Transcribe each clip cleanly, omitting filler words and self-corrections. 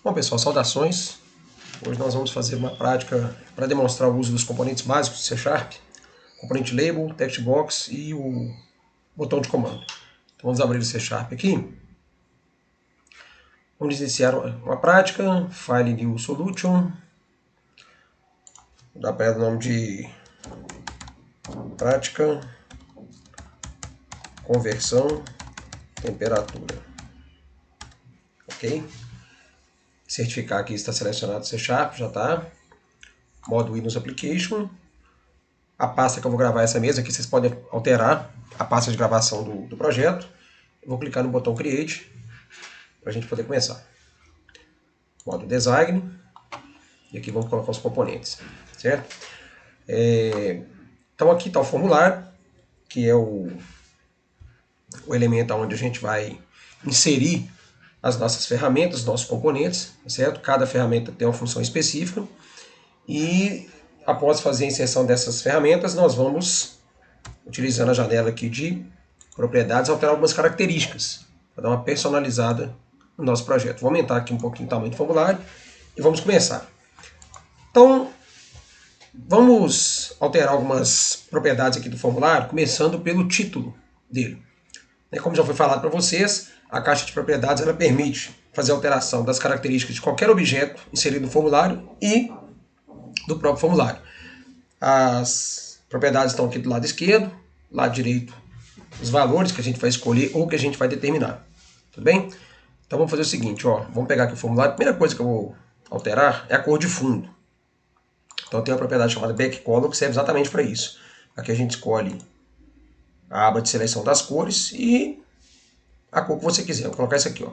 Bom, pessoal, saudações. Hoje nós vamos fazer uma prática para demonstrar o uso dos componentes básicos de C#, componente label, text box e o botão de comando. Então vamos abrir o C# aqui. Vamos iniciar uma prática, file new solution. Vou dar para ela o nome de prática conversão temperatura. Ok? Certificar que está selecionado C#, já está. Modo Windows Application. A pasta que eu vou gravar é essa mesma, aqui vocês podem alterar a pasta de gravação do projeto. Eu vou clicar no botão Create para a gente poder começar. Modo Design. E aqui vamos colocar os componentes, certo? Então aqui está o formulário, que é o elemento onde a gente vai inserir as nossas ferramentas, os nossos componentes, certo? Cada ferramenta tem uma função específica e após fazer a inserção dessas ferramentas, nós vamos, utilizando a janela aqui de propriedades, alterar algumas características para dar uma personalizada no nosso projeto. Vou aumentar aqui um pouquinho o tamanho do formulário e vamos começar. Então, vamos alterar algumas propriedades aqui do formulário, começando pelo título dele. Como já foi falado para vocês, a caixa de propriedades ela permite fazer alteração das características de qualquer objeto inserido no formulário e do próprio formulário. As propriedades estão aqui do lado esquerdo, lado direito, os valores que a gente vai escolher ou que a gente vai determinar. Tudo bem? Então vamos fazer o seguinte, ó, vamos pegar aqui o formulário. A primeira coisa que eu vou alterar é a cor de fundo. Então tem uma propriedade chamada backcolor que serve exatamente para isso. Aqui a gente escolhe a aba de seleção das cores e a cor que você quiser. Vou colocar isso aqui, ó.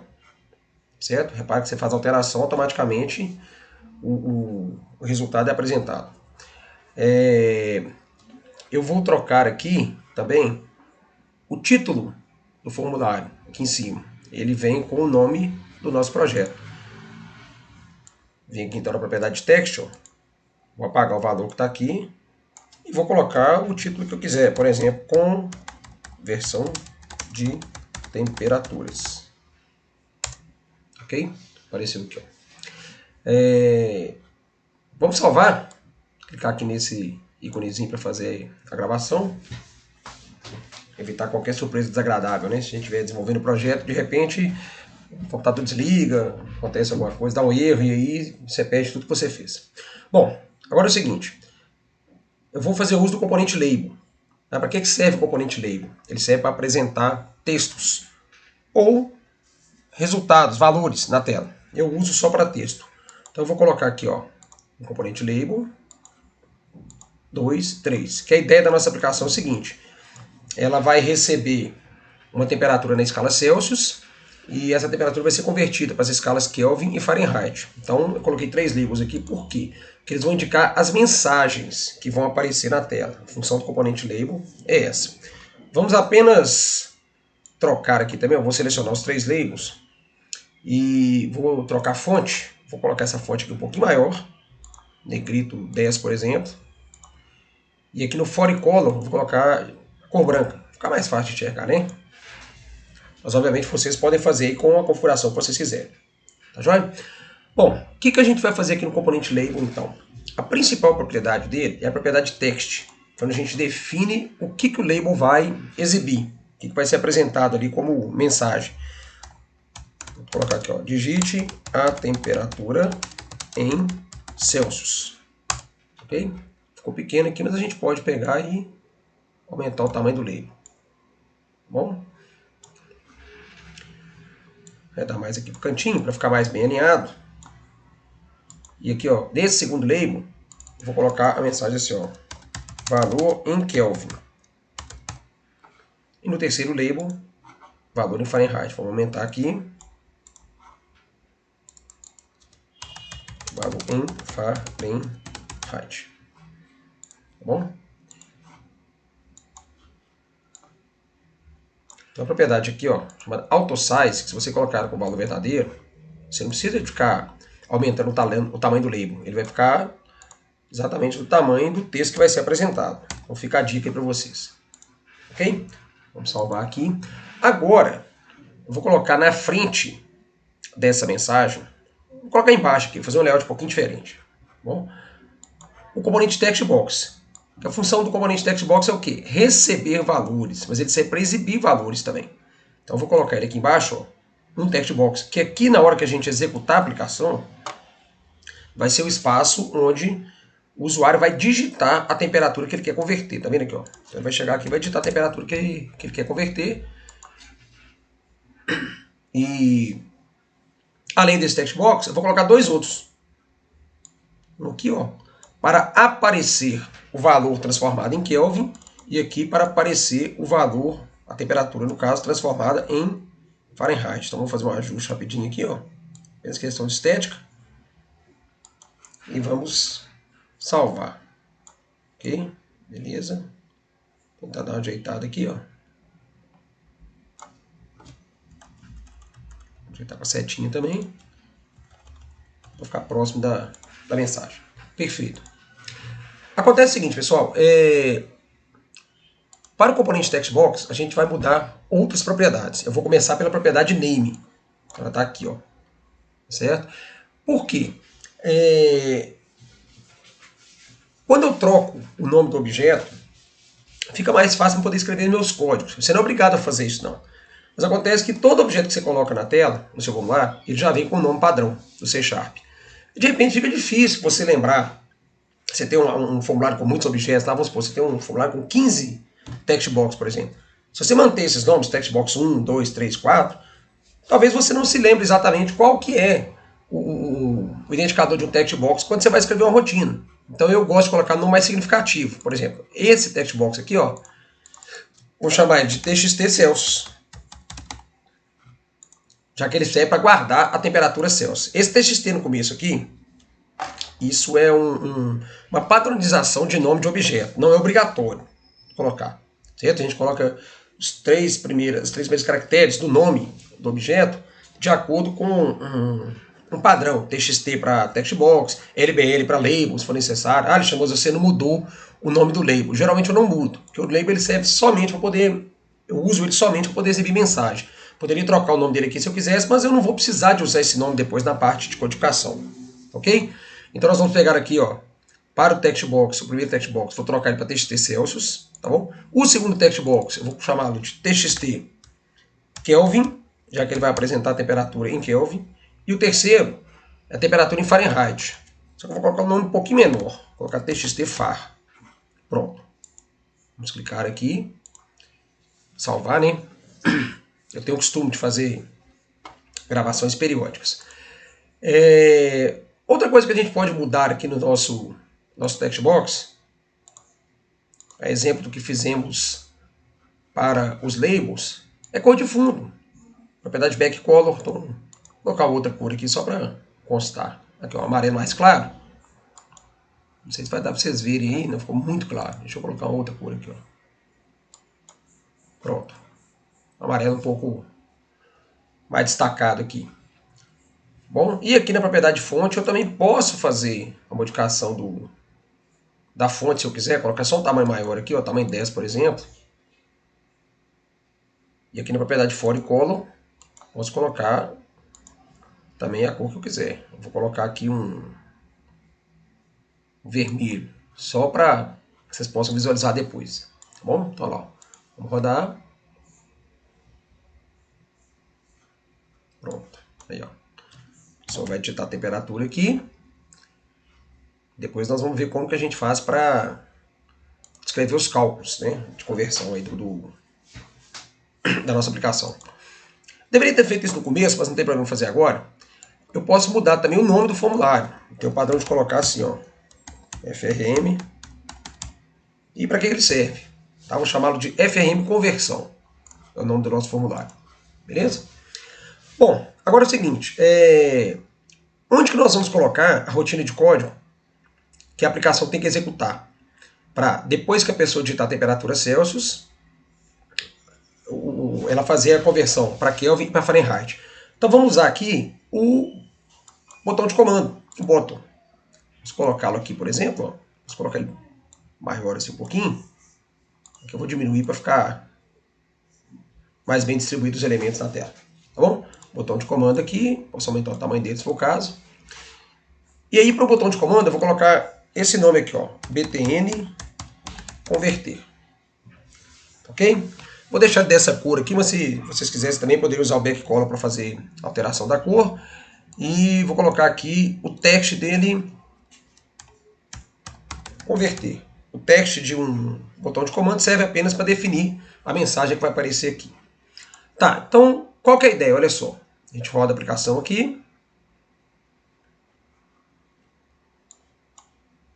Certo? Repare que você faz a alteração, automaticamente o resultado é apresentado. Eu vou trocar aqui também o título do formulário, aqui em cima. Ele vem com o nome do nosso projeto. Vem aqui então na propriedade de text, ó. Vou apagar o valor que está aqui e vou colocar o título que eu quiser. Por exemplo, conversão de temperaturas. Ok? Apareceu aqui, ó. Vamos salvar. Clicar aqui nesse íconezinho para fazer a gravação. Evitar qualquer surpresa desagradável, né? Se a gente estiver desenvolvendo o projeto, de repente o computador desliga, acontece alguma coisa, dá um erro e aí você perde tudo que você fez. Bom, agora é o seguinte. Eu vou fazer uso do componente label. Para que serve o componente label? Ele serve para apresentar textos ou resultados, valores na tela. Eu uso só para texto. Então eu vou colocar aqui, ó, o componente label 2, 3. Que a ideia da nossa aplicação é o seguinte. Ela vai receber uma temperatura na escala Celsius e essa temperatura vai ser convertida para as escalas Kelvin e Fahrenheit. Então eu coloquei 3 labels aqui, por quê? Porque eles vão indicar as mensagens que vão aparecer na tela. A função do componente label é essa. Vamos apenas trocar aqui também, eu vou selecionar os 3 labels e vou trocar a fonte. Vou colocar essa fonte aqui um pouquinho maior, negrito 10, por exemplo. E aqui no Fore Color vou colocar a cor branca, fica mais fácil de enxergar, né? Mas obviamente vocês podem fazer aí com a configuração que vocês quiserem. Tá joia? Bom, o que a gente vai fazer aqui no componente label então? A principal propriedade dele é a propriedade text, quando a gente define o que o label vai exibir, o que vai ser apresentado ali como mensagem. Vou colocar aqui, ó, digite a temperatura em Celsius. Ok? Ficou pequeno aqui, mas a gente pode pegar e aumentar o tamanho do label. Bom? Vai dar mais aqui pro cantinho para ficar mais bem alinhado. E aqui, ó, nesse segundo label, eu vou colocar a mensagem assim, ó, valor em Kelvin. E no terceiro label, valor em Fahrenheit. Vamos aumentar aqui. Valor em Fahrenheit. Tá bom? Então a propriedade aqui, ó, chamada AutoSize, que se você colocar com valor verdadeiro, você não precisa ficar aumentando o tamanho do label. Ele vai ficar exatamente do tamanho do texto que vai ser apresentado. Então fica a dica aí para vocês. Ok? Vamos salvar aqui. Agora, eu vou colocar na frente dessa mensagem Vou colocar embaixo aqui, fazer um layout um pouquinho diferente. Tá bom? O componente text box. A função do componente text box é o quê? Receber valores, mas ele serve para exibir valores também. Então eu vou colocar ele aqui embaixo, ó, um text box, que aqui na hora que a gente executar a aplicação, vai ser o espaço onde o usuário vai digitar a temperatura que ele quer converter. Tá vendo aqui? Ó? Então ele vai chegar aqui e vai digitar a temperatura que ele quer converter. E além desse text box, eu vou colocar dois outros. Aqui, ó, para aparecer o valor transformado em Kelvin e aqui para aparecer o valor, a temperatura, no caso, transformada em Fahrenheit. Então vamos fazer um ajuste rapidinho aqui, ó. Essa questão de estética. E vamos salvar. Ok? Beleza. Vou tentar dar uma ajeitada aqui, ó. Ajeitar com a setinha também. Para ficar próximo da mensagem. Perfeito. Acontece o seguinte, pessoal. Para o componente textbox, a gente vai mudar outras propriedades. Eu vou começar pela propriedade name. Ela está aqui, ó. Certo? Por quê? Quando eu troco o nome do objeto, fica mais fácil para poder escrever meus códigos. Você não é obrigado a fazer isso, não. Mas acontece que todo objeto que você coloca na tela, no seu formulário, ele já vem com o nome padrão do C#. De repente fica difícil você lembrar. Você tem um formulário com muitos objetos, lá vamos supor, você tem um formulário com 15 textbox, por exemplo. Se você manter esses nomes, textbox 1, 2, 3, 4, talvez você não se lembre exatamente qual que é o identificador de um textbox quando você vai escrever uma rotina. Então eu gosto de colocar no mais significativo. Por exemplo, esse textbox aqui, ó, vou chamar ele de TXT Celsius, já que ele serve para guardar a temperatura Celsius. Esse TXT no começo aqui, isso é uma padronização de nome de objeto. Não é obrigatório colocar. Certo? A gente coloca os três primeiros caracteres do nome do objeto de acordo com um padrão. TXT para textbox, LBL para label, se for necessário. Alexandre, você não mudou o nome do label. Geralmente eu não mudo, porque o label ele serve somente para poder... Eu uso ele somente para poder exibir mensagem. Poderia trocar o nome dele aqui se eu quisesse, mas eu não vou precisar de usar esse nome depois na parte de codificação. Ok? Então nós vamos pegar aqui, ó, para o textbox, o primeiro textbox, vou trocar ele para TXT Celsius, tá bom? O segundo textbox, eu vou chamá-lo de TXT Kelvin, já que ele vai apresentar a temperatura em Kelvin. E o terceiro é a temperatura em Fahrenheit. Só que eu vou colocar um nome um pouquinho menor, vou colocar TXT Far. Pronto. Vamos clicar aqui, salvar, né? Eu tenho o costume de fazer gravações periódicas. Outra coisa que a gente pode mudar aqui no nosso textbox, a exemplo do que fizemos para os labels, é cor de fundo. Propriedade backcolor, então vou colocar outra cor aqui só para constar. Aqui é um amarelo mais claro. Não sei se vai dar para vocês verem aí, não ficou muito claro. Deixa eu colocar outra cor aqui, ó. Pronto. Amarelo um pouco mais destacado aqui. Bom, e aqui na propriedade fonte eu também posso fazer a modificação da fonte se eu quiser, colocar só um tamanho maior aqui, ó, tamanho 10, por exemplo. E aqui na propriedade fora e color, posso colocar também a cor que eu quiser. Eu vou colocar aqui um vermelho, só para que vocês possam visualizar depois. Tá bom? Então, lá, ó. Vamos rodar. Pronto. Aí, ó. Só vai digitar a temperatura aqui. Depois nós vamos ver como que a gente faz para escrever os cálculos, né, de conversão aí da nossa aplicação. Deveria ter feito isso no começo, mas não tem problema fazer agora. Eu posso mudar também o nome do formulário. Tem o padrão de colocar assim, ó, FRM. E para que ele serve? Tá? Vou chamá-lo de FRM Conversão. É o nome do nosso formulário. Beleza? Bom, agora é o seguinte. Onde que nós vamos colocar a rotina de código que a aplicação tem que executar? Para, depois que a pessoa digitar a temperatura Celsius, ela fazer a conversão para Kelvin e para Fahrenheit. Então vamos usar aqui o botão de comando, o botão. Vamos colocá-lo aqui, por exemplo. Ó. Vamos colocar ele maior assim um pouquinho. Aqui eu vou diminuir para ficar mais bem distribuídos os elementos na tela. Tá bom? Botão de comando aqui, posso aumentar o tamanho dele se for o caso. E aí, para o botão de comando, eu vou colocar esse nome aqui, ó, btn converter. Ok? Vou deixar dessa cor aqui, mas se vocês quiserem também poderiam usar o backcolor para fazer alteração da cor. E vou colocar aqui o text dele, converter. O text de um botão de comando serve apenas para definir a mensagem que vai aparecer aqui. Tá, então qual que é a ideia? Olha só, a gente roda a aplicação aqui.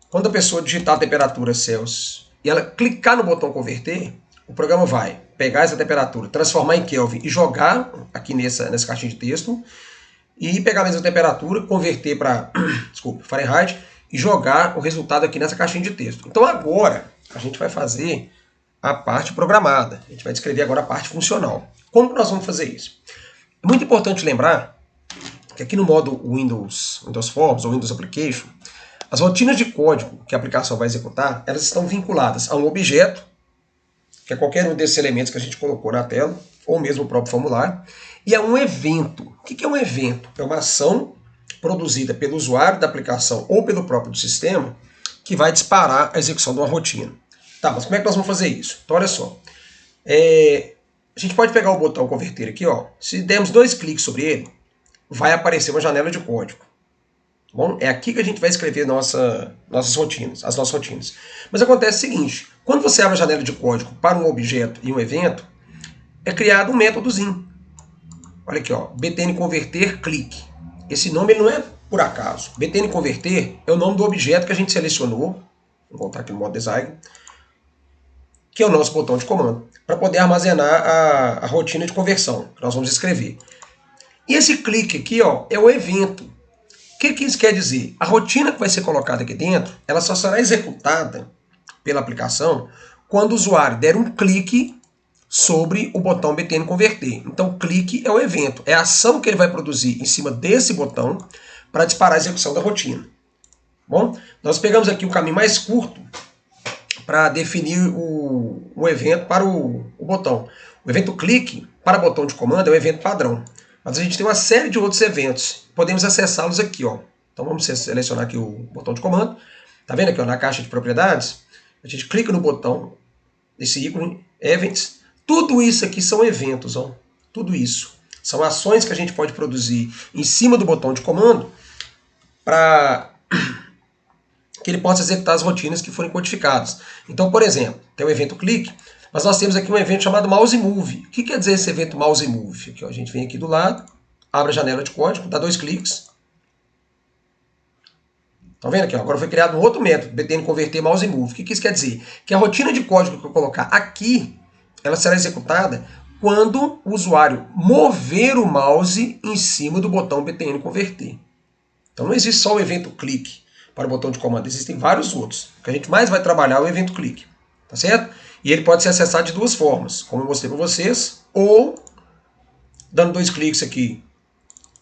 Quando a pessoa digitar a temperatura Celsius e ela clicar no botão converter, o programa vai pegar essa temperatura, transformar em Kelvin e jogar aqui nessa caixinha de texto, e pegar a mesma temperatura, converter para Fahrenheit e jogar o resultado aqui nessa caixinha de texto. Então agora a gente vai fazer a parte programada. A gente vai descrever agora a parte funcional. Como que nós vamos fazer isso? É muito importante lembrar que aqui no modo Windows Forms ou Windows Application, as rotinas de código que a aplicação vai executar, elas estão vinculadas a um objeto, que é qualquer um desses elementos que a gente colocou na tela, ou mesmo o próprio formulário, e a um evento. O que é um evento? É uma ação produzida pelo usuário da aplicação ou pelo próprio sistema que vai disparar a execução de uma rotina. Tá, mas como é que nós vamos fazer isso? Então, olha só. A gente pode pegar o botão converter aqui, ó. Se dermos 2 cliques sobre ele, vai aparecer uma janela de código. Bom, é aqui que a gente vai escrever as nossas rotinas. Mas acontece o seguinte, quando você abre a janela de código para um objeto e um evento, é criado um métodozinho. Olha aqui, ó, btn converter clique. Esse nome ele não é por acaso. Btn converter é o nome do objeto que a gente selecionou, vou voltar aqui no modo design, que é o nosso botão de comando, para poder armazenar a rotina de conversão, que nós vamos escrever. E esse clique aqui, ó, é o evento. O que isso quer dizer? A rotina que vai ser colocada aqui dentro, ela só será executada pela aplicação quando o usuário der um clique sobre o botão btn converter. Então, clique é o evento, é a ação que ele vai produzir em cima desse botão para disparar a execução da rotina. Bom, nós pegamos aqui o caminho mais curto para definir o evento para o botão. O evento clique para botão de comando é o evento padrão. Mas a gente tem uma série de outros eventos. Podemos acessá-los aqui, ó. Então vamos selecionar aqui o botão de comando. Tá vendo aqui, ó, na caixa de propriedades? A gente clica no botão, esse ícone, Events. Tudo isso aqui são eventos, ó. Tudo isso. São ações que a gente pode produzir em cima do botão de comando para que ele possa executar as rotinas que forem codificadas. Então, por exemplo, tem o evento clique, mas nós temos aqui um evento chamado mouse move. O que quer dizer esse evento mouse move? Aqui, ó, a gente vem aqui do lado, abre a janela de código, dá 2 cliques. Estão vendo aqui? Ó, agora foi criado um outro método, btn converter mouse move. O que isso quer dizer? Que a rotina de código que eu colocar aqui, ela será executada quando o usuário mover o mouse em cima do botão btn converter. Então não existe só o evento clique para o botão de comando, existem vários outros. O que a gente mais vai trabalhar é o evento clique, tá certo? E ele pode ser acessado de 2 formas, como eu mostrei para vocês, ou dando 2 cliques aqui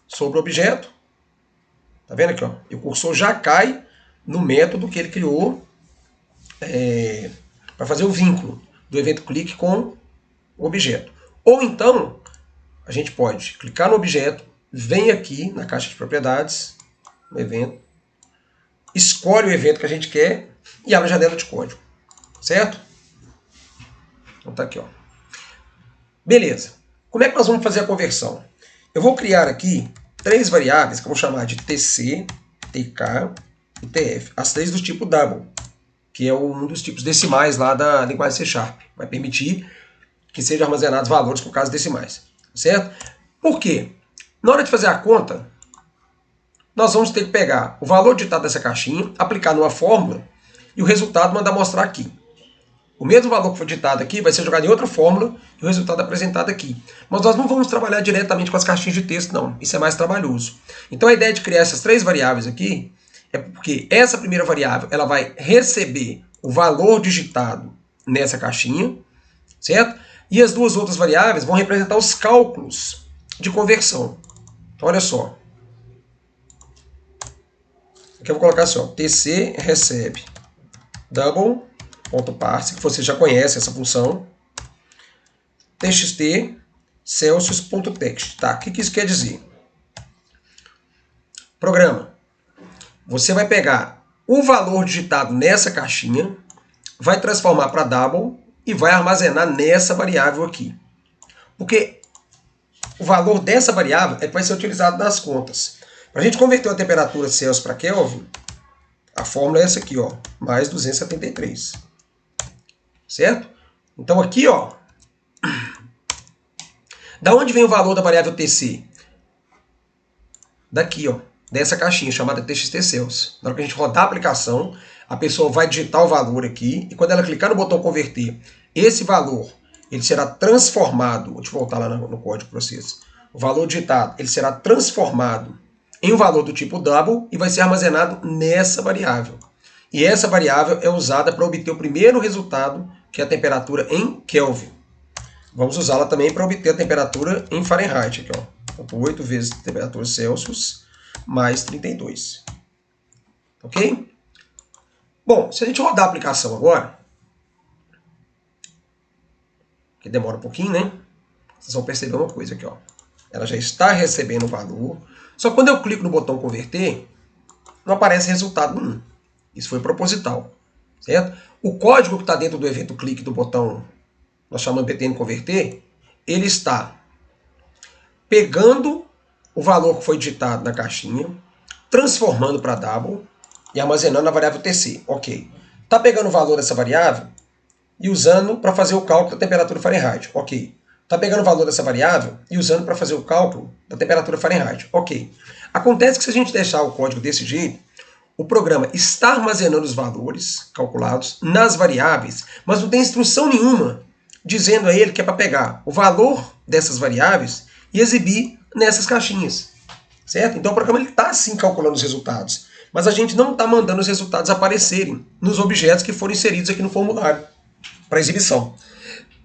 sobre o objeto, tá vendo aqui, ó? E o cursor já cai no método que ele criou para fazer o vínculo do evento clique com o objeto. Ou então, a gente pode clicar no objeto, vem aqui na caixa de propriedades, no evento, escolhe o evento que a gente quer e abre a janela de código, certo? Então tá aqui, ó. Beleza. Como é que nós vamos fazer a conversão? Eu vou criar aqui 3 variáveis que eu vou chamar de TC, TK e TF. As 3 do tipo double, que é um dos tipos decimais lá da linguagem C Sharp. Vai permitir que sejam armazenados valores por casos decimais, certo? Por quê? Na hora de fazer a conta, nós vamos ter que pegar o valor digitado dessa caixinha, aplicar numa fórmula e o resultado mandar mostrar aqui. O mesmo valor que foi digitado aqui vai ser jogado em outra fórmula e o resultado é apresentado aqui. Mas nós não vamos trabalhar diretamente com as caixinhas de texto, não. Isso é mais trabalhoso. Então a ideia de criar essas 3 variáveis aqui é porque essa primeira variável ela vai receber o valor digitado nessa caixinha, certo? E as 2 outras variáveis vão representar os cálculos de conversão. Então olha só. Aqui eu vou colocar assim, ó, tc recebe double.parse, que você já conhece essa função, txt celsius.text. Tá, o que isso quer dizer? Programa. Você vai pegar o valor digitado nessa caixinha, vai transformar para double e vai armazenar nessa variável aqui. Porque o valor dessa variável é que vai ser utilizado nas contas. Para a gente converter a temperatura Celsius para Kelvin, a fórmula é essa aqui, ó, mais 273. Certo? Então aqui, ó, da onde vem o valor da variável TC? Daqui, ó, dessa caixinha chamada TXT Celsius. Na hora que a gente rodar a aplicação, a pessoa vai digitar o valor aqui e quando ela clicar no botão converter, esse valor ele será transformado, deixa eu voltar lá no código para vocês. O valor digitado ele será transformado em um valor do tipo double e vai ser armazenado nessa variável. E essa variável é usada para obter o primeiro resultado, que é a temperatura em Kelvin. Vamos usá-la também para obter a temperatura em Fahrenheit. Aqui, ó. 8 vezes a temperatura Celsius mais 32. Ok? Bom, se a gente rodar a aplicação agora, que demora um pouquinho, né? Vocês vão perceber uma coisa aqui, ó. Ela já está recebendo o valor. Só que quando eu clico no botão converter, não aparece resultado nenhum. Isso foi proposital. Certo? O código que está dentro do evento clique do botão, nós chamamos BTN converter, ele está pegando o valor que foi digitado na caixinha, transformando para double e armazenando na variável TC. Ok. Está pegando o valor dessa variável e usando para fazer o cálculo da temperatura Fahrenheit. Ok. Está pegando o valor dessa variável e usando para fazer o cálculo da temperatura Fahrenheit. Ok. Acontece que se a gente deixar o código desse jeito, o programa está armazenando os valores calculados nas variáveis, mas não tem instrução nenhuma dizendo a ele que é para pegar o valor dessas variáveis e exibir nessas caixinhas. Certo? Então o programa está sim calculando os resultados, mas a gente não está mandando os resultados aparecerem nos objetos que foram inseridos aqui no formulário para exibição.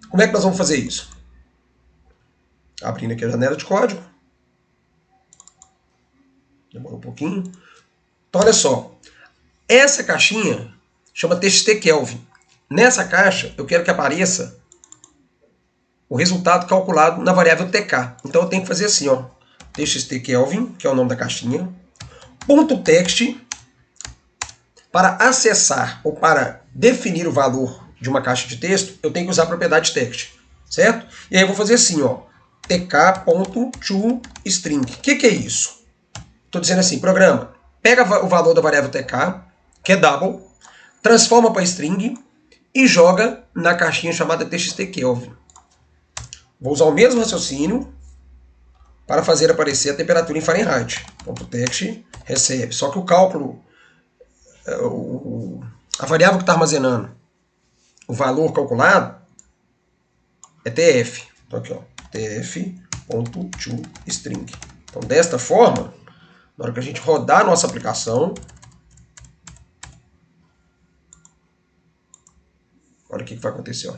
Como é que nós vamos fazer isso? Abrindo aqui a janela de código. Demora um pouquinho. Então, olha só. Essa caixinha chama TXT Kelvin. Nessa caixa, eu quero que apareça o resultado calculado na variável TK. Então, eu tenho que fazer assim, ó. TXT Kelvin, que é o nome da caixinha. Ponto text. Para acessar ou para definir o valor de uma caixa de texto, eu tenho que usar a propriedade text. Certo? E aí eu vou fazer assim, ó. tk.toString. O que é isso? Estou dizendo assim, programa, pega o valor da variável tk, que é double, transforma para string e joga na caixinha chamada TXT Kelvin. Vou usar o mesmo raciocínio para fazer aparecer a temperatura em Fahrenheit. .text recebe. Só que o cálculo, a variável que está armazenando o valor calculado é tf. Então aqui, ó, tf.toString. Então desta forma, na hora que a gente rodar a nossa aplicação, olha o que vai acontecer. Ó.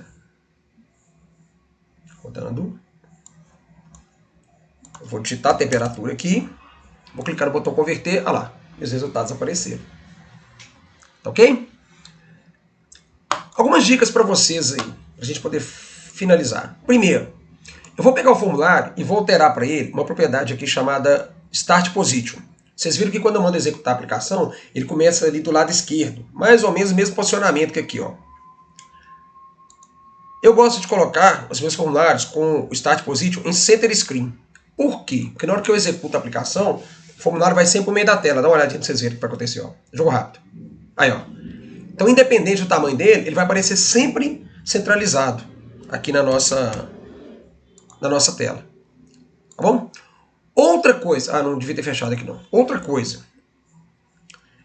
Rodando. Eu vou digitar a temperatura aqui. Vou clicar no botão converter. Olha lá. E os resultados apareceram. Tá ok? Algumas dicas para vocês aí. Para a gente poder finalizar. Primeiro, eu vou pegar o formulário e vou alterar para ele uma propriedade aqui chamada Start Position. Vocês viram que quando eu mando executar a aplicação, ele começa ali do lado esquerdo. Mais ou menos o mesmo posicionamento que aqui, ó. Eu gosto de colocar os meus formulários com o Start Position em Center Screen. Por quê? Porque na hora que eu executo a aplicação, o formulário vai sempre para o meio da tela. Dá uma olhadinha para vocês verem o que vai acontecer. Ó. Jogo rápido. Aí, ó. Então, independente do tamanho dele, ele vai aparecer sempre centralizado aqui na nossa tela. Tá bom? Outra coisa... Ah, não devia ter fechado aqui não. Outra coisa.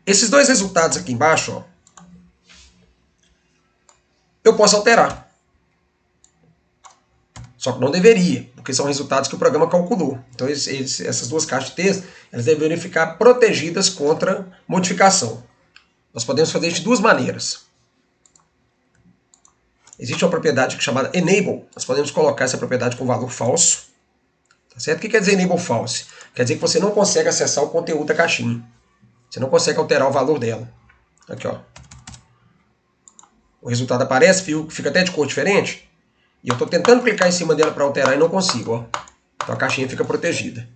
Esses dois resultados aqui embaixo, ó, eu posso alterar. Só que não deveria, porque são resultados que o programa calculou. Então essas duas caixas de texto elas deveriam ficar protegidas contra modificação. Nós podemos fazer isso de duas maneiras. Existe uma propriedade chamada Enable. Nós podemos colocar essa propriedade com valor falso. Tá certo? O que quer dizer Enable False? Quer dizer que você não consegue acessar o conteúdo da caixinha. Você não consegue alterar o valor dela. Aqui, ó. O resultado aparece, fica até de cor diferente. E eu estou tentando clicar em cima dela para alterar e não consigo. Ó. Então a caixinha fica protegida.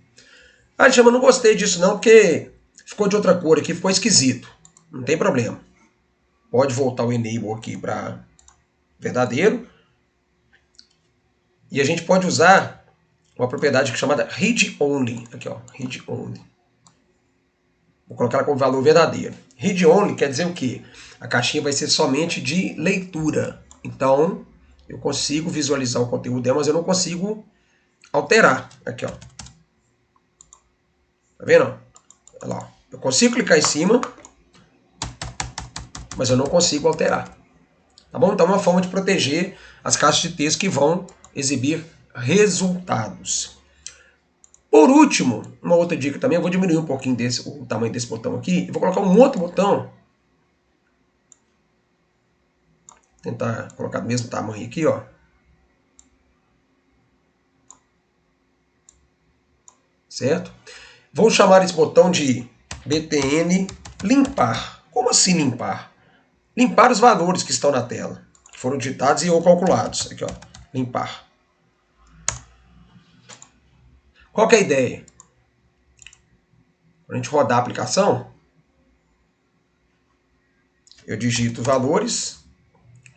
Ah, Alexandre, eu não gostei disso não, porque ficou de outra cor aqui, ficou esquisito. Não tem problema. Pode voltar o enable aqui para verdadeiro. E a gente pode usar uma propriedade chamada read only. Aqui, ó, read only. Vou colocar ela como valor verdadeiro. Read only quer dizer o quê? A caixinha vai ser somente de leitura. Então, eu consigo visualizar o conteúdo dela, mas eu não consigo alterar. Aqui, ó. Tá vendo? Olha lá. Eu consigo clicar em cima, mas eu não consigo alterar. Tá bom? Então é uma forma de proteger as caixas de texto que vão exibir resultados. Por último, uma outra dica também, eu vou diminuir um pouquinho o tamanho desse botão aqui e vou colocar um outro botão. Tentar colocar do mesmo tamanho aqui, ó. Certo? Vou chamar esse botão de btn limpar. Como assim limpar? Limpar os valores que estão na tela, que foram digitados e ou calculados. Aqui, ó, limpar. Qual que é a ideia? Quando a gente rodar a aplicação, eu digito os valores,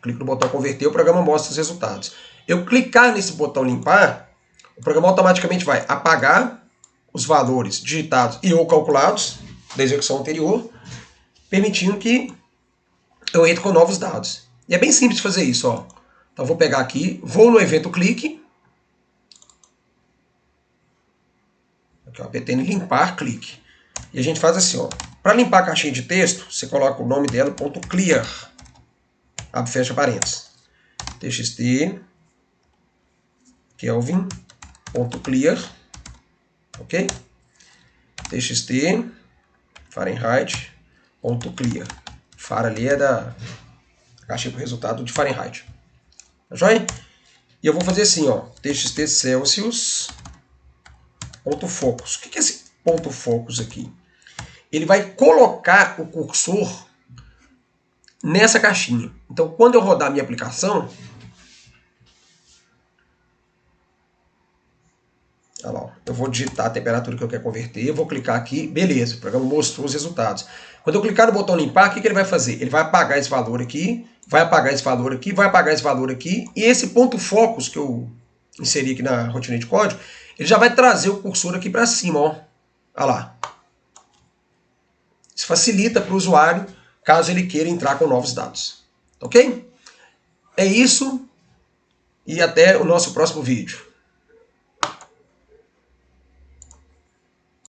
clico no botão converter, o programa mostra os resultados. Eu clicar nesse botão limpar, o programa automaticamente vai apagar os valores digitados e ou calculados da execução anterior, permitindo que eu entre com novos dados. E é bem simples de fazer isso, ó. Então vou pegar aqui, vou no evento clique, aqui, ó, btn limpar clique. E a gente faz assim, ó. Para limpar a caixinha de texto, você coloca o nome dela, .clear. Abre e fecha parênteses. txt kelvin.clear, ok? txt fahrenheit.clear. Far ali é da caixinha com resultado de Fahrenheit. Tá joia? E eu vou fazer assim, ó. txt Celsius ponto focus. O que é esse ponto focus aqui? Ele vai colocar o cursor nessa caixinha. Então, quando eu rodar a minha aplicação, olha lá, eu vou digitar a temperatura que eu quero converter, eu vou clicar aqui, beleza, o programa mostrou os resultados. Quando eu clicar no botão limpar, o que ele vai fazer? Ele vai apagar esse valor aqui, vai apagar esse valor aqui, vai apagar esse valor aqui, e esse ponto focus que eu inseri aqui na rotina de código, ele já vai trazer o cursor aqui para cima, ó. Olha lá. Isso facilita para o usuário, caso ele queira entrar com novos dados. Ok? É isso, e até o nosso próximo vídeo.